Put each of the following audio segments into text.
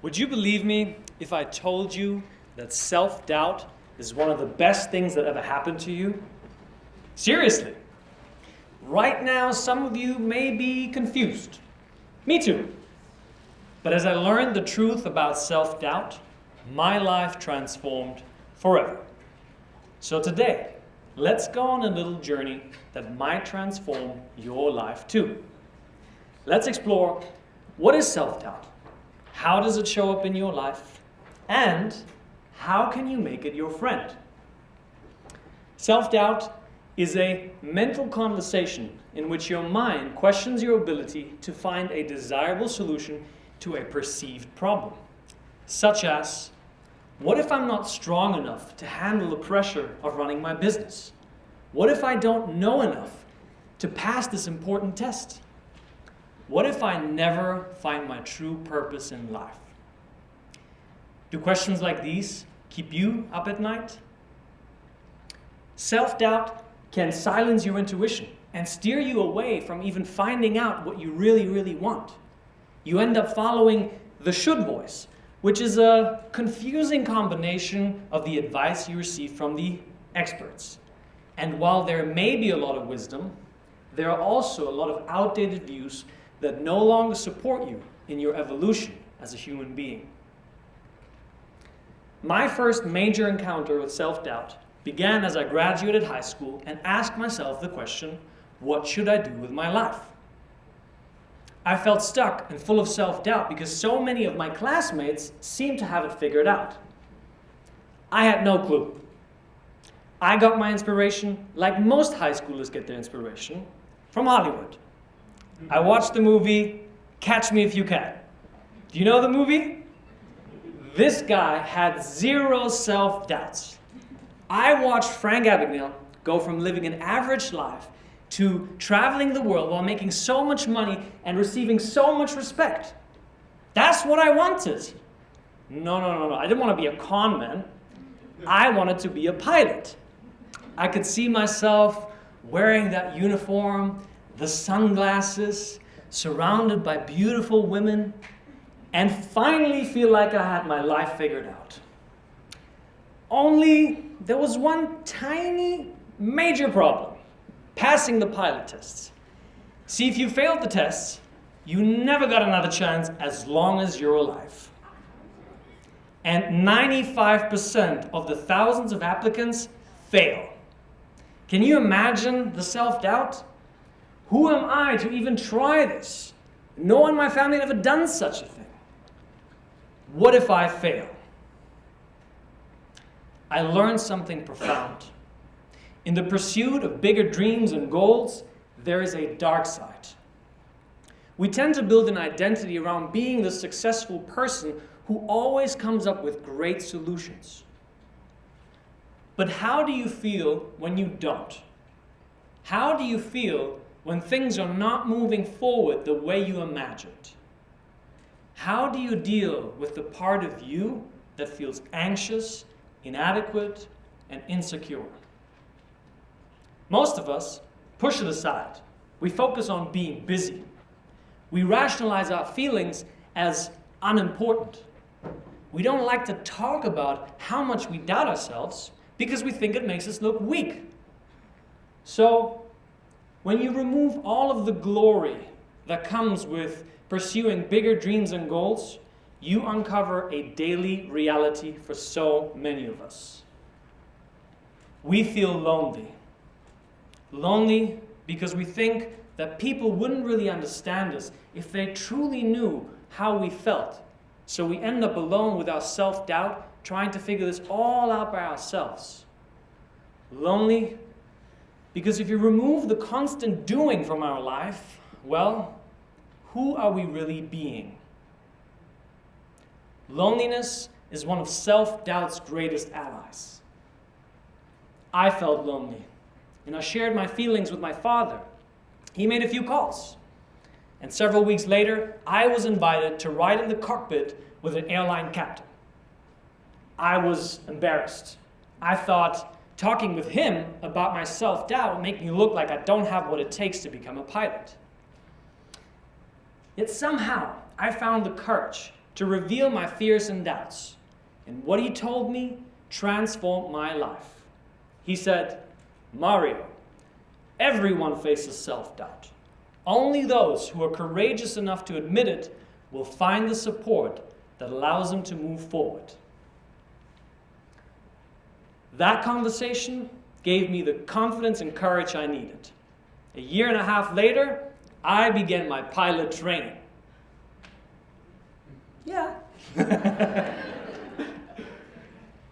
Would you believe me if I told you that self-doubt is one of the best things that ever happened to you? Seriously. Right now, some of you may be confused. Me too. But as I learned the truth about self-doubt, my life transformed forever. So today, let's go on a little journey that might transform your life too. Let's explore, what is self-doubt? How does it show up in your life? And how can you make it your friend? Self-doubt is a mental conversation in which your mind questions your ability to find a desirable solution to a perceived problem. Such as, what if I'm not strong enough to handle the pressure of running my business? What if I don't know enough to pass this important test? What if I never find my true purpose in life? Do questions like these keep you up at night? Self-doubt can silence your intuition and steer you away from even finding out what you really, really want. You end up following the should voice, which is a confusing combination of the advice you receive from the experts. And while there may be a lot of wisdom, there are also a lot of outdated views that no longer support you in your evolution as a human being. My first major encounter with self-doubt began as I graduated high school and asked myself the question, what should I do with my life? I felt stuck and full of self-doubt because so many of my classmates seemed to have it figured out. I had no clue. I got my inspiration, like most high schoolers get their inspiration, from Hollywood. I watched the movie Catch Me If You Can. Do you know the movie? This guy had zero self-doubts. I watched Frank Abagnale go from living an average life to traveling the world while making so much money and receiving so much respect. That's what I wanted. No. I didn't want to be a con man. I wanted to be a pilot. I could see myself wearing that uniform, the sunglasses, surrounded by beautiful women, and finally feel like I had my life figured out. Only there was one tiny, major problem: passing the pilot tests. See, if you failed the tests, you never got another chance as long as you're alive. And 95% of the thousands of applicants fail. Can you imagine the self-doubt? Who am I to even try this? No one in my family had ever done such a thing. What if I fail? I learned something profound. In the pursuit of bigger dreams and goals, there is a dark side. We tend to build an identity around being the successful person who always comes up with great solutions. But how do you feel when you don't? How do you feel when things are not moving forward the way you imagined? How do you deal with the part of you that feels anxious, inadequate, and insecure? Most of us push it aside. We focus on being busy. We rationalize our feelings as unimportant. We don't like to talk about how much we doubt ourselves because we think it makes us look weak. So, when you remove all of the glory that comes with pursuing bigger dreams and goals, you uncover a daily reality for so many of us. We feel lonely. Lonely because we think that people wouldn't really understand us if they truly knew how we felt. So we end up alone with our self-doubt, trying to figure this all out by ourselves. Lonely because if you remove the constant doing from our life, well, who are we really being? Loneliness is one of self-doubt's greatest allies. I felt lonely, and I shared my feelings with my father. He made a few calls, and several weeks later, I was invited to ride in the cockpit with an airline captain. I was embarrassed. I thought talking with him about my self-doubt would make me look like I don't have what it takes to become a pilot. Yet somehow, I found the courage to reveal my fears and doubts. And what he told me transformed my life. He said, "Mario, everyone faces self-doubt. Only those who are courageous enough to admit it will find the support that allows them to move forward." That conversation gave me the confidence and courage I needed. A year and a half later, I began my pilot training. Yeah.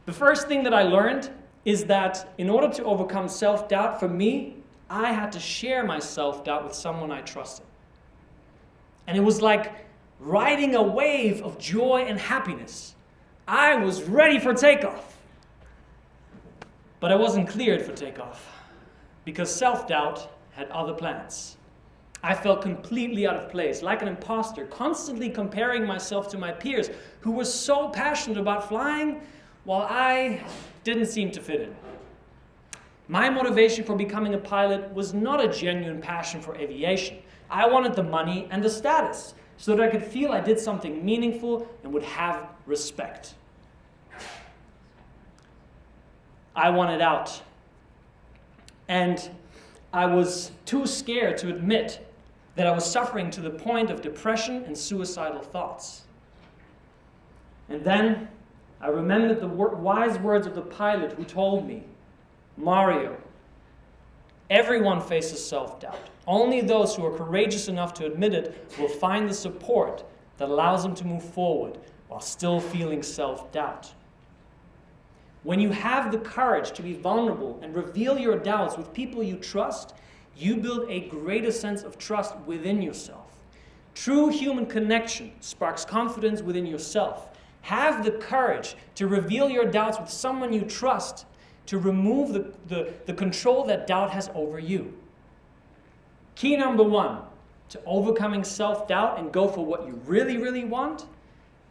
The first thing that I learned is that in order to overcome self-doubt, for me, I had to share my self-doubt with someone I trusted. And it was like riding a wave of joy and happiness. I was ready for takeoff. But I wasn't cleared for takeoff because self-doubt had other plans. I felt completely out of place, like an imposter, constantly comparing myself to my peers who were so passionate about flying while I didn't seem to fit in. My motivation for becoming a pilot was not a genuine passion for aviation. I wanted the money and the status so that I could feel I did something meaningful and would have respect. I wanted out. And I was too scared to admit that I was suffering to the point of depression and suicidal thoughts. And then I remembered the wise words of the pilot who told me, "Mario, everyone faces self-doubt. Only those who are courageous enough to admit it will find the support that allows them to move forward while still feeling self-doubt." When you have the courage to be vulnerable and reveal your doubts with people you trust, you build a greater sense of trust within yourself. True human connection sparks confidence within yourself. Have the courage to reveal your doubts with someone you trust to remove the control that doubt has over you. Key number 1 to overcoming self-doubt and go for what you really, really want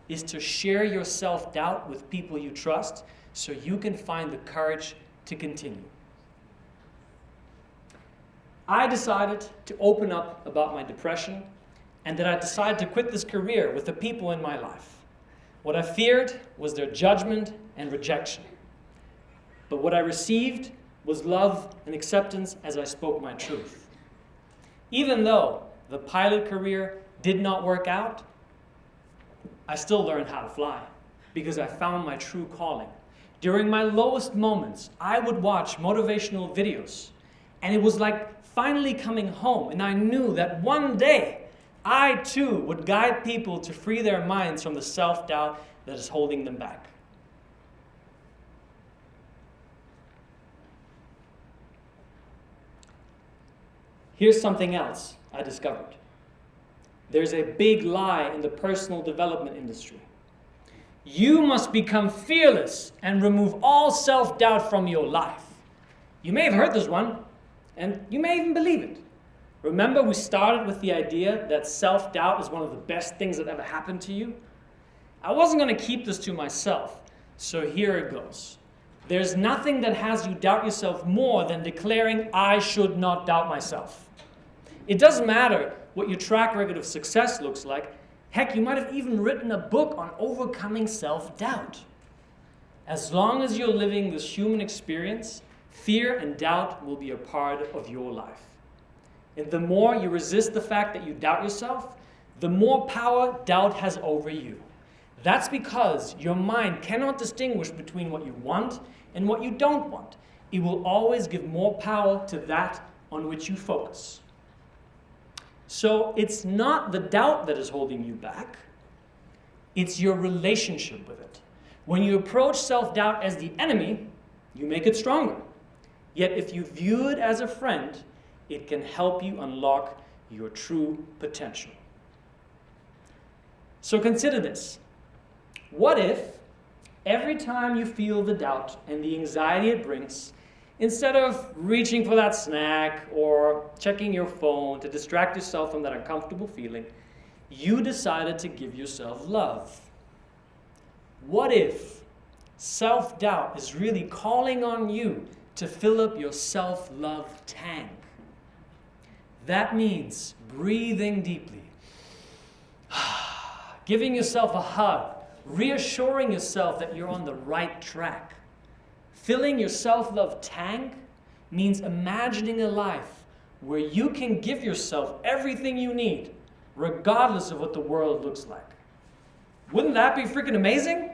is to share your self-doubt with people you trust so you can find the courage to continue. I decided to open up about my depression and that I decided to quit this career with the people in my life. What I feared was their judgment and rejection. But what I received was love and acceptance as I spoke my truth. Even though the pilot career did not work out, I still learned how to fly because I found my true calling. During my lowest moments, I would watch motivational videos, and it was like finally coming home, and I knew that one day I too would guide people to free their minds from the self-doubt that is holding them back. Here's something else I discovered. There's a big lie in the personal development industry. You must become fearless and remove all self-doubt from your life. You may have heard this one, and you may even believe it. Remember, we started with the idea that self-doubt is one of the best things that ever happened to you? I wasn't going to keep this to myself, so here it goes. There's nothing that has you doubt yourself more than declaring, "I should not doubt myself." It doesn't matter what your track record of success looks like. Heck, you might have even written a book on overcoming self-doubt. As long as you're living this human experience, fear and doubt will be a part of your life. And the more you resist the fact that you doubt yourself, the more power doubt has over you. That's because your mind cannot distinguish between what you want and what you don't want. It will always give more power to that on which you focus. So it's not the doubt that is holding you back. It's your relationship with it. When you approach self-doubt as the enemy, you make it stronger. Yet if you view it as a friend, it can help you unlock your true potential. So consider this. What if every time you feel the doubt and the anxiety it brings, instead of reaching for that snack or checking your phone to distract yourself from that uncomfortable feeling, you decided to give yourself love? What if self-doubt is really calling on you to fill up your self-love tank? That means breathing deeply, giving yourself a hug, reassuring yourself that you're on the right track. Filling your self-love tank means imagining a life where you can give yourself everything you need, regardless of what the world looks like. Wouldn't that be freaking amazing?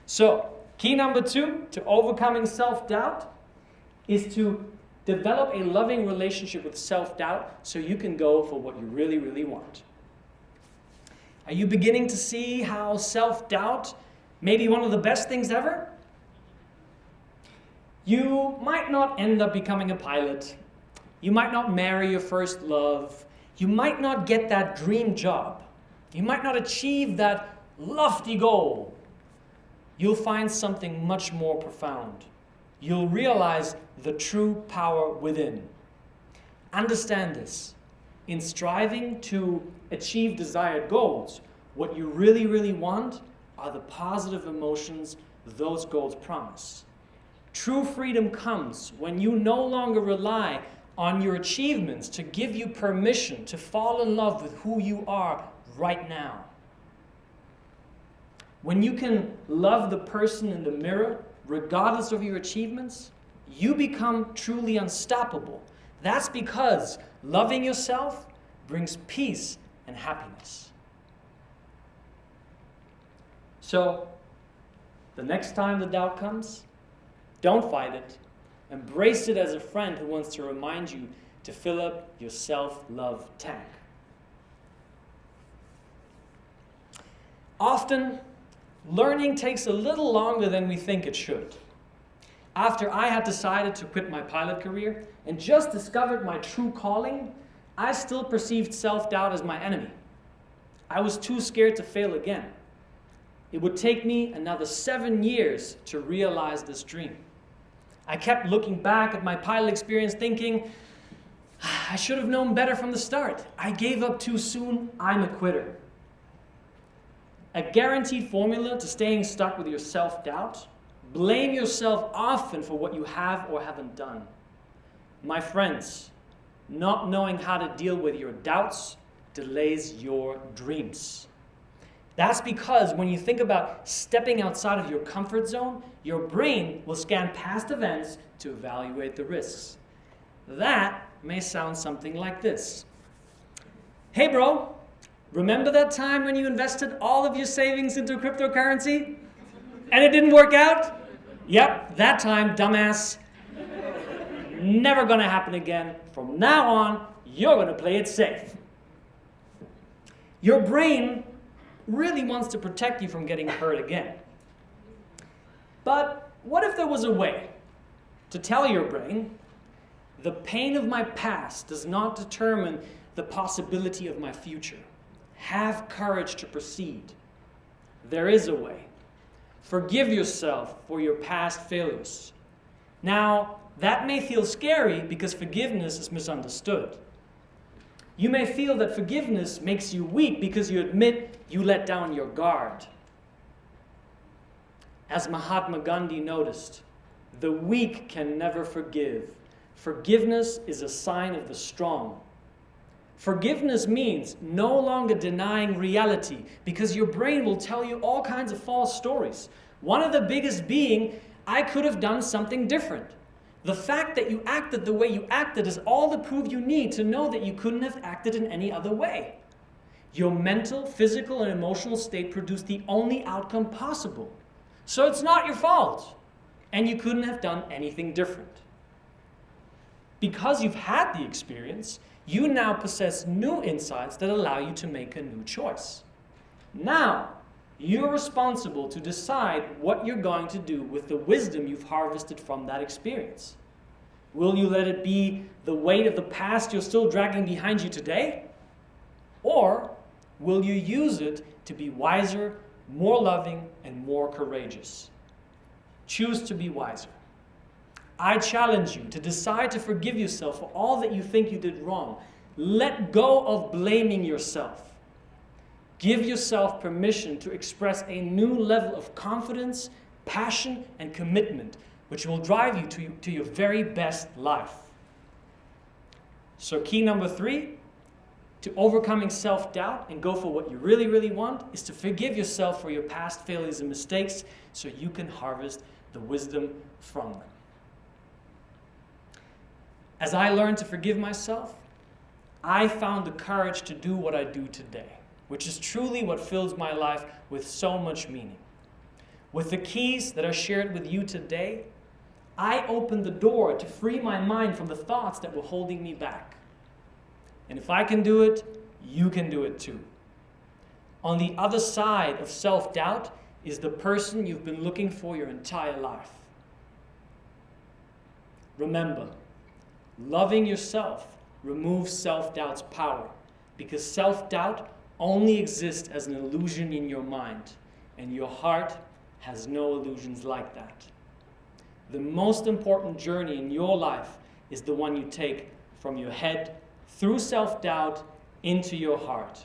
So, key number 2 to overcoming self-doubt is to develop a loving relationship with self-doubt so you can go for what you really, really want. Are you beginning to see how self-doubt may be one of the best things ever? You might not end up becoming a pilot. You might not marry your first love. You might not get that dream job. You might not achieve that lofty goal. You'll find something much more profound. You'll realize the true power within. Understand this. In striving to achieve desired goals, what you really, really want are the positive emotions those goals promise. True freedom comes when you no longer rely on your achievements to give you permission to fall in love with who you are right now. When you can love the person in the mirror, regardless of your achievements, you become truly unstoppable. That's because loving yourself brings peace and happiness. So, the next time the doubt comes, don't fight it. Embrace it as a friend who wants to remind you to fill up your self-love tank. Often, learning takes a little longer than we think it should. After I had decided to quit my pilot career and just discovered my true calling, I still perceived self-doubt as my enemy. I was too scared to fail again. It would take me another 7 years to realize this dream. I kept looking back at my pilot experience thinking, I should have known better from the start. I gave up too soon. I'm a quitter. A guaranteed formula to staying stuck with your self-doubt: blame yourself often for what you have or haven't done. My friends, not knowing how to deal with your doubts delays your dreams. That's because when you think about stepping outside of your comfort zone, your brain will scan past events to evaluate the risks. That may sound something like this. Hey bro, remember that time when you invested all of your savings into cryptocurrency and it didn't work out? Yep, that time, dumbass. Never gonna happen again. From now on, you're gonna play it safe. Your brain really wants to protect you from getting hurt again. But what if there was a way to tell your brain, the pain of my past does not determine the possibility of my future. Have courage to proceed. There is a way. Forgive yourself for your past failures. Now, that may feel scary because forgiveness is misunderstood. You may feel that forgiveness makes you weak because you admit you let down your guard. As Mahatma Gandhi noticed, the weak can never forgive. Forgiveness is a sign of the strong. Forgiveness means no longer denying reality because your brain will tell you all kinds of false stories. One of the biggest being, I could have done something different. The fact that you acted the way you acted is all the proof you need to know that you couldn't have acted in any other way. Your mental, physical, and emotional state produced the only outcome possible. So it's not your fault, and you couldn't have done anything different. Because you've had the experience, you now possess new insights that allow you to make a new choice. Now, you're responsible to decide what you're going to do with the wisdom you've harvested from that experience. Will you let it be the weight of the past you're still dragging behind you today? Or will you use it to be wiser, more loving, and more courageous? Choose to be wiser. I challenge you to decide to forgive yourself for all that you think you did wrong. Let go of blaming yourself. Give yourself permission to express a new level of confidence, passion, and commitment, which will drive you to your very best life. So key number 3, to overcoming self-doubt and go for what you really, really want is to forgive yourself for your past failures and mistakes so you can harvest the wisdom from them. As I learned to forgive myself, I found the courage to do what I do today, which is truly what fills my life with so much meaning. With the keys that are shared with you today, I opened the door to free my mind from the thoughts that were holding me back. And if I can do it, you can do it too. On the other side of self-doubt is the person you've been looking for your entire life. Remember, loving yourself removes self-doubt's power, because self-doubt only exists as an illusion in your mind, and your heart has no illusions like that. The most important journey in your life is the one you take from your head through self-doubt into your heart.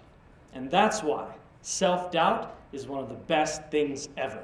And that's why self-doubt is one of the best things ever.